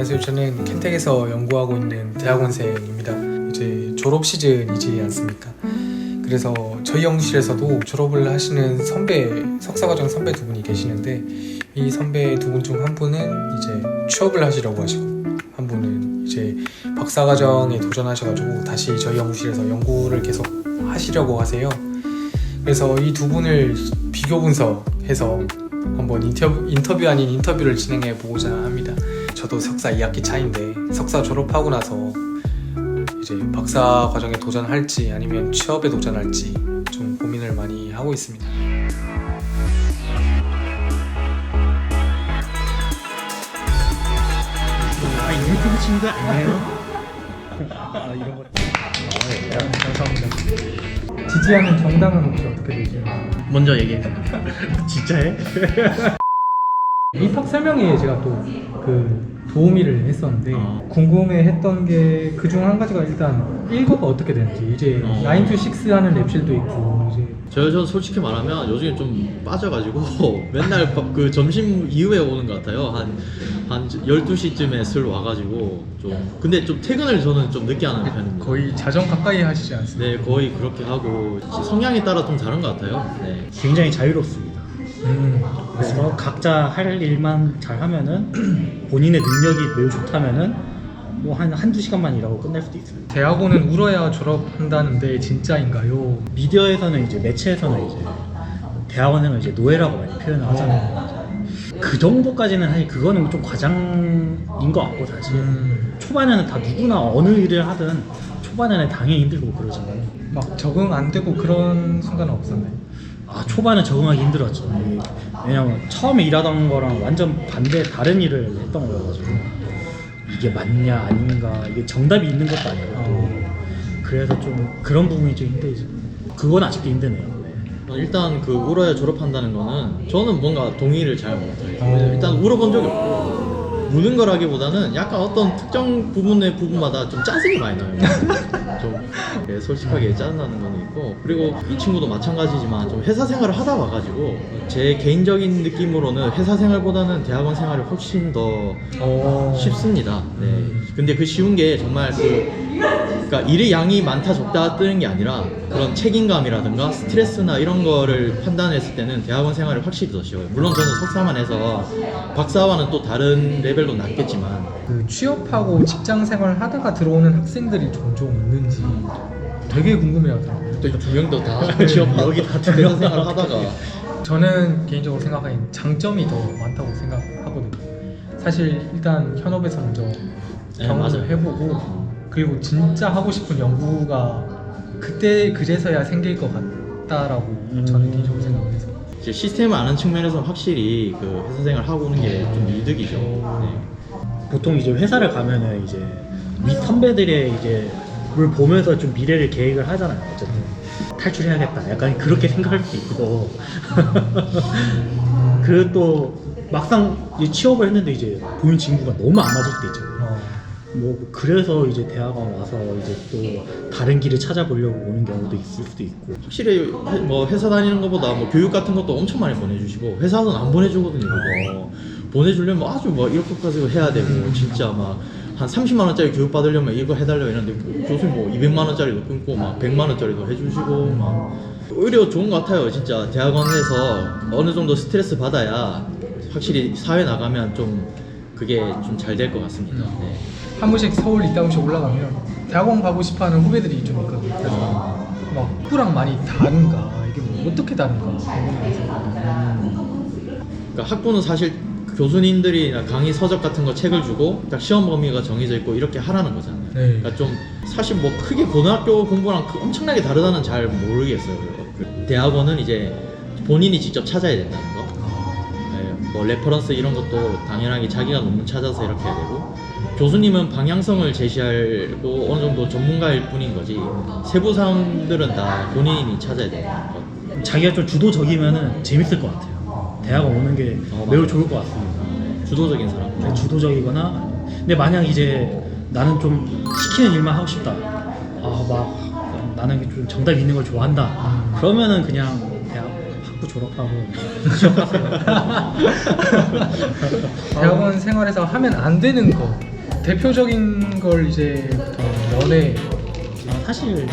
안녕하세요. 저는 켄텍에서 연구하고 있는 대학원생입니다. 이제 졸업 시즌이지 않습니까? 그래서 저희 연구실에서도 졸업을 하시는 석사과정 선배 두 분이 계시는데, 이 선배 두 분 중 한 분은 이제 취업을 하시려고 하시고, 한 분은 이제 박사과정에 도전하셔가지고 다시 저희 연구실에서 연구를 계속 하시려고 하세요. 그래서 이 두 분을 비교 분석해서 한번 인터뷰 아닌 인터뷰를 진행해 보고자 합니다. 저도 석사 2학기 차인데 석사 졸업하고 나서 이제 박사 과정에 도전할지 아니면 취업에 도전할지 좀 고민을 많이 하고 있습니다. 유튜브 친구 아니에요? 이런 거. 감사합니다. 지지하는 정당은 혹시 어떻게 되시나요? 먼저 얘기해. 진짜해? 입학 설명회에 제가 또 도우미를 했었는데 궁금해했던 게 그 중 한 가지가 일단 1과가 어떻게 되는지, 이제 9 to 6 하는 랩실도 있고, 이제 저 솔직히 말하면 요즘에 좀 빠져가지고 맨날 그 점심 이후에 오는 것 같아요. 한 12시쯤에 슬 와가지고 근데 좀 퇴근을 저는 좀 늦게 하는 편입니다. 거의 자정 가까이 하시지 않습니까? 네, 거의 그렇게 하고 성향에 따라 좀 다른 것 같아요. 네. 굉장히 자유롭습니다. 그래서 각자 할 일만 잘 하면은 본인의 능력이 매우 좋다면은 뭐 한두 시간만 일하고 끝낼 수도 있어요. 대학원은 울어야 졸업한다는데 진짜인가요? 미디어에서는 이제 매체에서는 이제 대학원생을 이제 노예라고 많이 표현을 하잖아요. 그 정도까지는 사실 그거는 좀 과장인 것 같고, 사실 초반에는 다 누구나 어느 일을 하든 초반에는 당연히 힘들고 그러지만 막 적응 안 되고 그런 순간은 없었나요? 초반에 적응하기 힘들었죠. 왜냐면 처음에 일하던 거랑 완전 반대 다른 일을 했던 거여가지고 이게 맞냐 아닌가, 이게 정답이 있는 것도 아니고 그래서 좀 그런 부분이 좀 힘들지. 그건 아직도 힘드네요. 일단 그 울어야 졸업한다는 거는 저는 뭔가 동의를 잘 못해요. 일단 울어본 적이 없고, 우는 거라기보다는 약간 어떤 특정 부분마다 좀 짜증이 많이 나요. 좀 솔직하게 짜증나는 거는 있고, 그리고 이 친구도 마찬가지지만 좀 회사 생활을 하다 와가지고 제 개인적인 느낌으로는 회사 생활보다는 대학원 생활이 훨씬 더 쉽습니다. 네. 근데 그 쉬운 게 정말 그러니까 일의 양이 많다 적다 뜨는 게 아니라 그런 책임감이라든가 스트레스나 이런 거를 판단했을 때는 대학원 생활이 확실히 더 쉬워요. 물론 저는 석사만 해서 박사와는 또 다른 레벨로 낮겠지만, 그 취업하고 직장 생활 하다가 들어오는 학생들이 종종 있는지 되게 궁금해하더라고요. 또 두 명도 다 취업하고 여기 다 회사 생활 하다가 저는 개인적으로 생각하기엔 장점이 더 많다고 생각하거든요. 사실 일단 현업에서 먼저 경험을 맞아요. 해보고, 그리고 진짜 하고 싶은 연구가 그제서야 생길 것 같다라고 저는 개인적으로 생각을 해서. 이제 시스템을 아는 측면에서 확실히 그 회사 생활 하고 오는 게 좀 이득이죠. 네. 보통 이제 회사를 가면은 이제 윗 선배들의 이제 를 보면서 좀 미래를 계획을 하잖아요. 어쨌든 탈출해야겠다, 약간 그렇게 생각할 수도 있고 그리고 또 막상 이제 취업을 했는데 이제 보인 친구가 너무 안 맞을 수도 있잖아요. 뭐 그래서 이제 대학원 와서 이제 또 다른 길을 찾아보려고 오는 경우도 있을 수도 있고. 확실히 뭐 회사 다니는 것보다 뭐 교육 같은 것도 엄청 많이 보내주시고, 회사는 안 보내주거든요. 그거 보내주려면 아주 뭐 이렇게까지 해야 되고, 진짜 막 한 30만 원짜리 교육 받으려면 이거 해달라고 이러는데 교수님 뭐 200만 원짜리도 끊고 막 100만 원짜리도 해주시고, 막 오히려 좋은 것 같아요. 진짜 대학원에서 어느 정도 스트레스 받아야 확실히 사회 나가면 좀 그게 좀 잘 될 것 같습니다. 네. 한 번씩 서울 이따금씩 올라가면 대학원 가고 싶어하는 후배들이 좀 있거든요. 그래서 막 학부랑 많이 다른가, 이게 뭐 어떻게 다른가 그러니까 학부는 사실 교수님들이나 강의 서적 같은 거 책을 주고 딱 시험 범위가 정해져 있고 이렇게 하라는 거잖아요. 네. 그러니까 좀 사실 뭐 크게 고등학교 공부랑 엄청나게 다르다는 잘 모르겠어요. 대학원은 이제 본인이 직접 찾아야 된다는 거. 네, 뭐 레퍼런스 이런 것도 당연하게 자기가 논문 찾아서 이렇게 해야 되고, 교수님은 방향성을 제시하고 어느 정도 전문가일 뿐인 거지 세부 사항들은 다 본인이 찾아야 되는 거. 자기가 좀 주도적이면은 재밌을 것 같아요. 대학원 오는 게 매우 좋을 것 같습니다. 주도적인 사람. 네, 주도적이거나. 근데 만약 이제 나는 좀 시키는 일만 하고 싶다, 막 나는 좀 정답 있는 걸 좋아한다, 그러면은 그냥 대학 학부 졸업하고 취업하세요. 대학원 생활에서 하면 안 되는 거 대표적인 걸 이제 연애 사실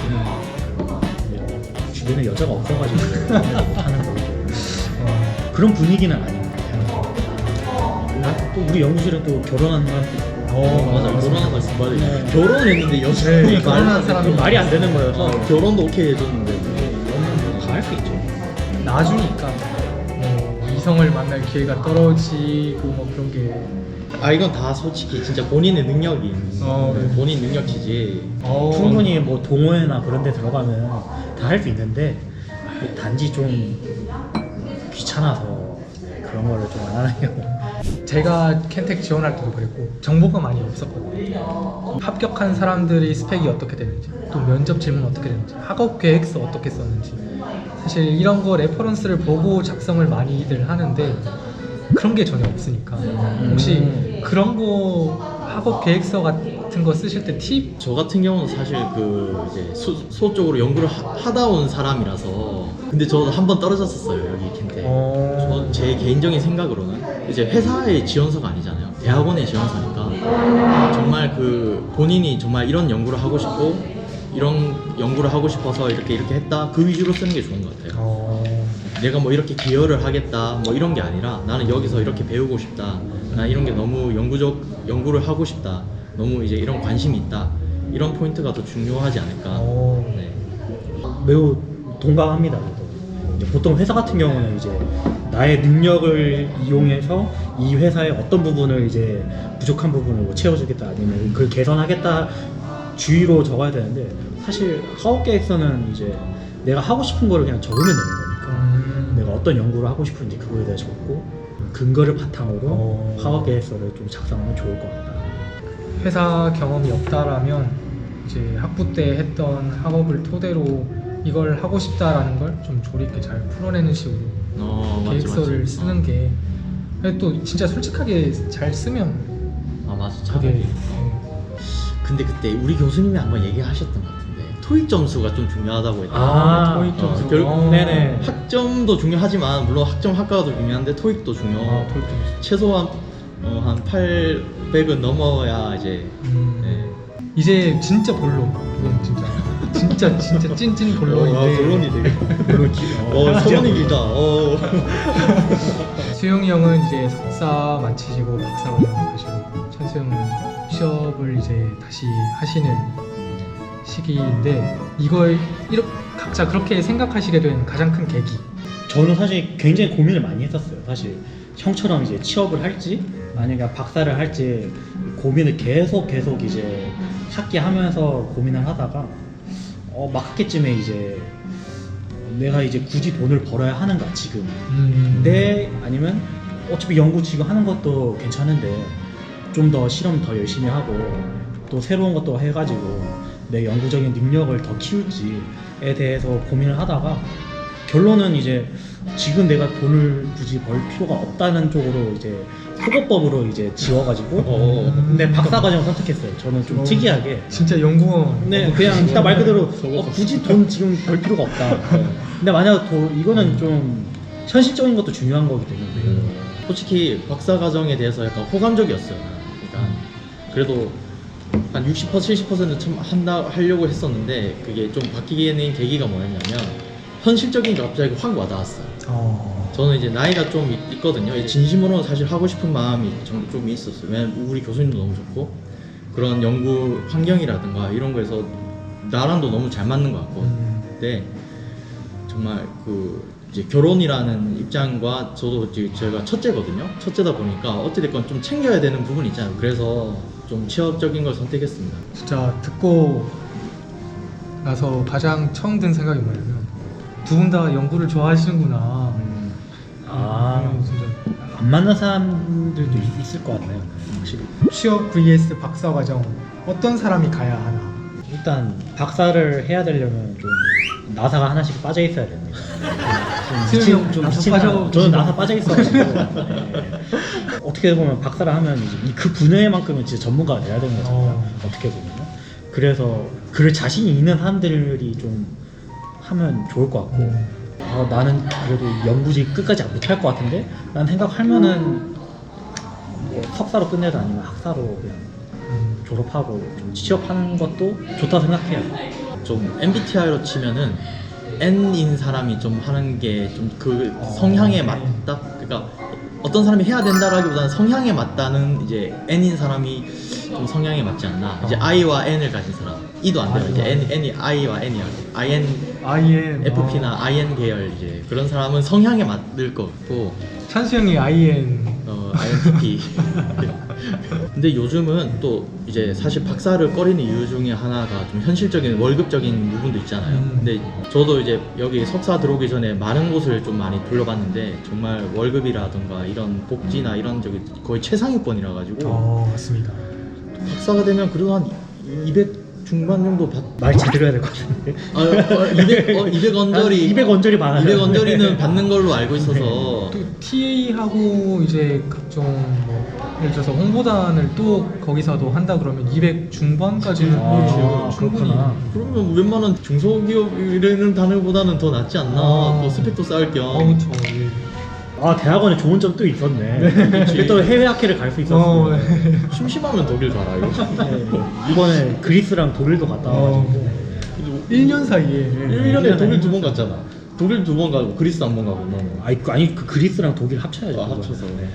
주변에 여자가 없어가지고 하는 거고 그런 분위기는 아닌 것 같아요. 또 우리 연구실은 또 결혼한 사람도 있고 맞아. 결혼한 거 있어. 맞아. 네. 결혼했는데 여자분이 결혼한 사람이 말이 안 되는 거여서 결혼도 오케이 해줬는데. 다 할 수 있죠. 나주니까 이성을 만날 기회가 떨어지고 뭐 그런 게 아 이건 다 솔직히 진짜 본인의 능력이 네. 본인 능력치지. 충분히 뭐 동호회나 그런 데 들어가면 다 할 수 있는데 단지 좀 귀찮아서 그런 거를 좀 안 하려고. 제가 켄텍 지원할 때도 그랬고 정보가 많이 없었거든요. 합격한 사람들의 스펙이 어떻게 되는지, 또 면접 질문 어떻게 되는지, 학업 계획서 어떻게 썼는지, 사실 이런 거 레퍼런스를 보고 작성을 많이들 하는데 그런 게 전혀 없으니까 혹시 그런 거 학업 계획서 같은 거 쓰실 때 팁? 저 같은 경우는 사실 그 이제 소 쪽으로 연구를 하다 온 사람이라서 근데 저도 한 번 떨어졌었어요 여기 켄텍. 제 개인적인 생각으로는 이제 회사의 지원서가 아니잖아요. 대학원의 지원서니까 정말 그 본인이 정말 이런 연구를 하고 싶고 이런 연구를 하고 싶어서 이렇게 했다 그 위주로 쓰는 게 좋은 것 같아요. 내가 뭐 이렇게 기여를 하겠다 뭐 이런 게 아니라 나는 여기서 이렇게 배우고 싶다. 나 이런 게 너무 연구를 하고 싶다. 너무 이제 이런 관심이 있다. 이런 포인트가 더 중요하지 않을까. 네. 매우 동감합니다. 이제 보통 회사 같은 경우는 이제 나의 능력을 이용해서 이 회사의 어떤 부분을 이제 부족한 부분을 뭐 채워주겠다 아니면 그걸 개선하겠다 주의로 적어야 되는데 사실 학업 계획서는 이제 내가 하고 싶은 거를 그냥 적으면 되는 거니까 내가 어떤 연구를 하고 싶은지 그거에 대해 적고 근거를 바탕으로 학업 계획서를 좀 작성하면 좋을 것 같다. 회사 경험이 없다라면 이제 학부 때 했던 학업을 토대로 이걸 하고 싶다라는 걸 좀 조리 있게 잘 풀어내는 식으로 계획서를 맞지. 쓰는 게 또 진짜 솔직하게 잘 쓰면 아 맞아. 그게 근데 그때 우리 교수님이 한번 얘기하셨던 것 같은데 토익 점수가 좀 중요하다고 했다. 토익 점수. 결국 네네. 학점도 중요하지만 물론 학점 학과도 중요한데 토익도 중요하고 토익 점수. 최소한 한 800은 넘어야 이제 네. 이제 진짜 본론. 이건 진짜 찐찐 본론인데. 결론이 되게 결론 길어. 서론이 길다. 수용이 형은 이제 석사 마치시고 박사과정 하시고 찬수 형은 취업을 이제 다시 하시는 시기인데 이걸 이렇게 각자 그렇게 생각하시게 된 가장 큰 계기. 저는 사실 굉장히 고민을 많이 했었어요. 사실 형처럼 이제 취업을 할지 아니면 그냥 박사를 할지 고민을 계속 이제 학기 하면서 고민을 하다가 막학기쯤에 이제 내가 이제 굳이 돈을 벌어야 하는가 지금 근데 아니면 어차피 연구 지금 하는 것도 괜찮은데 좀 더 실험 더 열심히 하고 또 새로운 것도 해가지고 내 연구적인 능력을 더 키울지에 대해서 고민을 하다가 결론은 이제 지금 내가 돈을 굳이 벌 필요가 없다는 쪽으로 이제 소거법으로 이제 지워가지고 근데 박사과정 선택했어요. 저는 좀 특이하게 진짜 연구원. 네, 그냥 딱 말 그대로 굳이 돈 지금 벌 필요가 없다. 근데 만약 이거는 좀 현실적인 것도 중요한 거기 때문에 솔직히 박사 과정에 대해서 약간 호감적이었어요. 그러니까 그래도 한 60% 70% 참 하려고 했었는데 그게 좀 바뀌게 된 계기가 뭐였냐면 현실적인 게 갑자기 확 와닿았어요. 저는 이제 나이가 좀 있거든요. 진심으로 사실 하고 싶은 마음이 좀 있었어요. 왜냐면 우리 교수님도 너무 좋고 그런 연구 환경이라든가 이런 거에서 나랑도 너무 잘 맞는 것 같고 근데 정말 그 이제 결혼이라는 입장과 저도 이제 제가 첫째거든요. 첫째다 보니까 어찌됐건 좀 챙겨야 되는 부분이 있잖아요. 그래서 좀 취업적인 걸 선택했습니다. 진짜 듣고 나서 가장 처음 든 생각이 뭐냐면 두 분 다 연구를 좋아하시는구나. 진짜 안 맞는 사람들도 있을 것 같아요. 확실히 취업 vs 박사과정 어떤 사람이 가야 하나. 일단 박사를 해야 되려면 좀 나사가 하나씩 빠져 있어야 됩니다. 수영이 형 좀 나사 미친 빠져 사람. 저는 나사 빠져 있어가지고 어떻게 보면 박사를 하면 이제 그 분야만큼은 진짜 전문가가 돼야 되는 거잖아요. 어떻게 보면 그래서 그럴 자신이 있는 사람들이 좀 하면 좋을 것 같고 나는 그래도 연구직 끝까지 못할 것 같은데 난 생각하면은 뭐 석사로 끝내도 아니면 학사로 그냥 졸업하고 좀 취업하는 것도 좋다 생각해요. 좀 MBTI로 치면은 N인 사람이 좀 하는 게 좀 그 성향에 맞다. 그러니까 어떤 사람이 해야 된다라기보다는 성향에 맞다는 이제 N인 사람이 좀 성향에 맞지 않나. 이제 I와 N을 가진 사람. E도 안 돼요. 이제 N이 I와 N이야. IN FP나 IN 계열 이제 그런 사람은 성향에 맞을 것 같고 찬수 형이 IN INTP. 근데 요즘은 또 이제 사실 박사를 꺼리는 이유 중에 하나가 좀 현실적인 월급적인 부분도 있잖아요. 근데 저도 이제 여기 석사 들어오기 전에 많은 곳을 좀 많이 둘러봤는데 정말 월급이라든가 이런 복지나 이런 저기 거의 최상위권이라 가지고 맞습니다. 박사가 되면 그래도 한 200 중반 정도 받. 말 제대로 해야 될 것 같은데. 200 언저리 200 언저리 많아요. 200 언저리는 받는 걸로 알고 있어서 또 TA하고 이제 각종 뭐 예를 들어서 홍보단을 또 거기서도 한다 그러면 200 중반까지는 충분히. 그렇구나. 그러면 웬만한 중소기업이라는 단어보다는 더 낫지 않나. 또 스펙도 쌓을 겸. 그렇죠. 예. 아 대학원에 좋은 점도 있었네. 그게 또 해외 학회를 갈 수 있었어요. 심심하면 독일 가라 이거. 네, 이번에 그리스랑 독일도 갔다 와가지고 1년 사이에 1년에 독일 2번 갔잖아. 독일 2번 가고 그리스 1번 가고 너. 아니 그 그리스랑 독일 합쳐야죠. 아, 그거는. 합쳐서. 네.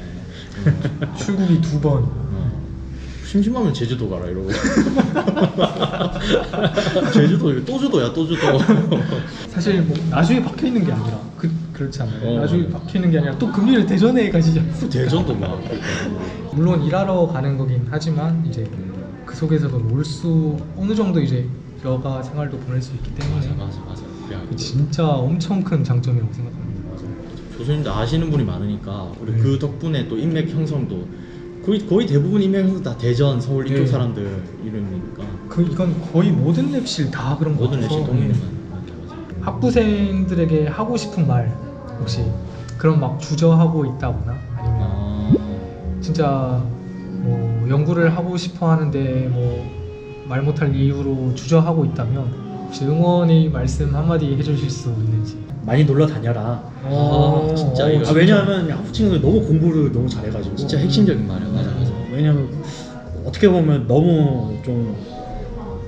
출국이 2번. 심심하면 제주도 가라 이러고. 제주도 또주도야 또주도. 사실 뭐 나중에 박혀 있는 게 아니라 그렇지 않아요. 어. 나중에 박혀 있는 게 아니라 또 금리를 대전에 가시죠. 대전도 가. 물론 일하러 가는 거긴 하지만 이제 그 속에서도 놀 수 어느 정도 이제 여가 생활도 보낼 수 있기 때문에 맞아. 야, 진짜 엄청 큰 장점이라고 생각합니다. 교수님도 아시는 분이 많으니까 우리 그 덕분에 또 인맥 형성도 거의 대부분 인맥 형성 다 대전, 서울 이쪽 네. 사람들 이름이니까 이건 거의 모든 랩실 다 그런 거 모든 같아서 레시 동일만. 학부생들에게 하고 싶은 말 혹시 그런 막 주저하고 있다거나 아니면 진짜 뭐 연구를 하고 싶어 하는데 뭐 말 못할 이유로 주저하고 있다면 혹시 응원의 말씀 한마디 해주실 수 있는지. 많이 놀러 다녀라. 진짜 이거 왜냐하면 한국 친구들 너무 공부를 너무 잘해가지고 진짜 핵심적인 말이야. 맞아. 왜냐면 어떻게 보면 너무 좀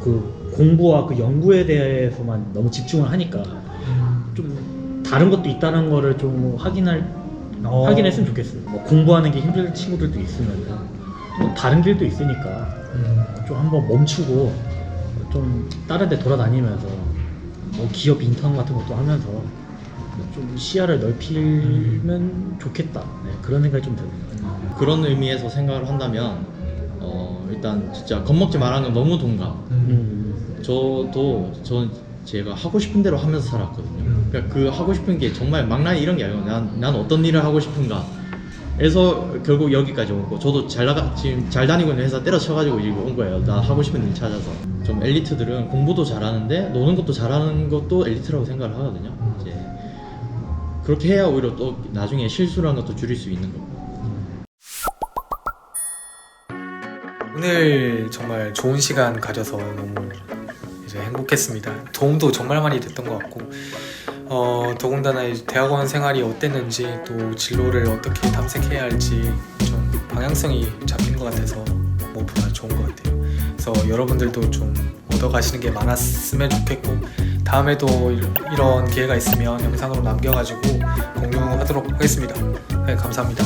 그 공부와 그 연구에 대해서만 너무 집중을 하니까 좀 다른 것도 있다는 거를 좀 확인했으면 좋겠어요. 뭐 공부하는 게 힘들 친구들도 있으면 또 다른 길도 있으니까 좀 한번 멈추고 좀 다른 데 돌아다니면서 뭐 기업 인턴 같은 것도 하면서 좀 시야를 넓히면 좋겠다. 네, 그런 생각이 좀 드네요. 그런 의미에서 생각을 한다면 일단 진짜 겁먹지 말라는 건 너무 동감. 저는 제가 하고 싶은 대로 하면서 살았거든요. 그러니까 그 하고 싶은 게 정말 막나니 이런 게 아니고 난 어떤 일을 하고 싶은가 에서 결국 여기까지 온 거. 저도 지금 잘 다니고 있는 회사 때려쳐가지고 지금 온 거예요. 나 하고 싶은 일 찾아서. 좀 엘리트들은 공부도 잘하는데 노는 것도 잘하는 것도 엘리트라고 생각을 하거든요. 이제 그렇게 해야 오히려 또 나중에 실수라는 것도 줄일 수 있는 거고. 오늘 정말 좋은 시간 가져서 너무 이제 행복했습니다. 도움도 정말 많이 됐던 것 같고 더군다나 이제 대학원 생활이 어땠는지 또 진로를 어떻게 탐색해야 할지 좀 방향성이 잡히는 것 같아서 무엇보다 좋은 것 같아요. 그래서 여러분들도 좀 얻어가시는 게 많았으면 좋겠고 다음에도 이런 기회가 있으면 영상으로 남겨가지고 공유하도록 하겠습니다. 네, 감사합니다.